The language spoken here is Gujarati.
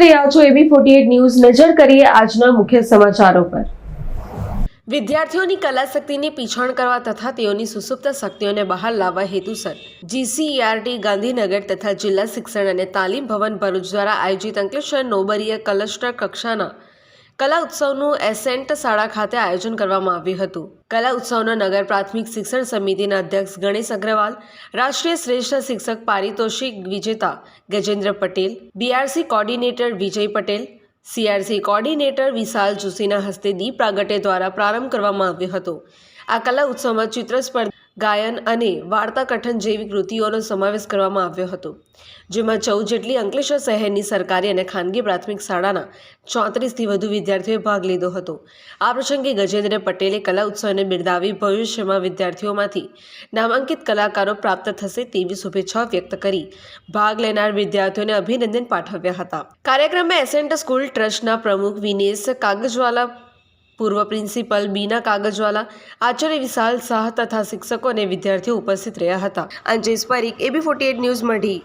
રહ્યા છો AB48 ન્યૂઝ। નજર કરીએ આજના મુખ્ય સમાચારો પર। વિદ્યાર્થીઓની કલાશક્તિની પીછાણ કરવા તથા તેઓની સુસુપ્ત શક્તિઓને બહાર લાવવા હેતુસર GCERT ગાંધીનગર તથા જિલ્લા શિક્ષણ અને તાલીમ ભવન ભરૂચ દ્વારા આયોજિત અંકલેશ્વર નોબરીય ક્લસ્ટર કક્ષાના કલા ઉત્સવનું એસેન્ટ શાળા ખાતે આયોજન કરવામાં આવ્યું હતું। કલા ઉત્સવનો નગર પ્રાથમિક શિક્ષણ સમિતિના અધ્યક્ષ ગણેશ અગ્રવાલ, રાષ્ટ્રીય શ્રેષ્ઠ શિક્ષક પારિતોષિક વિજેતા Gajendra Patel, BRC coordinator Vijay Patel, CRC coordinator વિશાલ જોશીના હસ્તે દીપ પ્રાગટ્ય દ્વારા પ્રારંભ કરવામાં આવ્યો હતો। આ કલા ઉત્સવમાં ચિત્ર સ્પર્ધા, ગાયન અને વાર્તા કથન જેવી કૃતિઓનો સમાવેશ કરવામાં આવ્યો હતો, જેમાં 14 જેટલી અંકલેશ્વર શહેરની સરકારી અને ખાનગી પ્રાથમિક શાળાના 34થી વધુ વિદ્યાર્થીઓએ ભાગ લીધો હતો। આ પ્રસંગે ગજેન્દ્ર પટેલે કલા ઉત્સવને બિરદાવી ભવિષ્યમાં વિદ્યાર્થીઓમાંથી નામાંકિત કલાકારો પ્રાપ્ત થશે તેવી શુભેચ્છાઓ વ્યક્ત કરી ભાગ લેનાર વિદ્યાર્થીઓને અભિનંદન પાઠવ્યા હતા। કાર્યક્રમમાં એસેન્ટ સ્કૂલ ટ્રસ્ટના પ્રમુખ વિનેશ કાગજવાલા, પૂર્વ પ્રિન્સિપલ બીના કાગજવાલા, આચાર્ય વિશાલ શાહ તથા શિક્ષકો અને વિદ્યાર્થીઓ ઉપસ્થિત રહ્યા હતા। અંજેશ પરીખ, AB48 ન્યૂઝ, મઢી।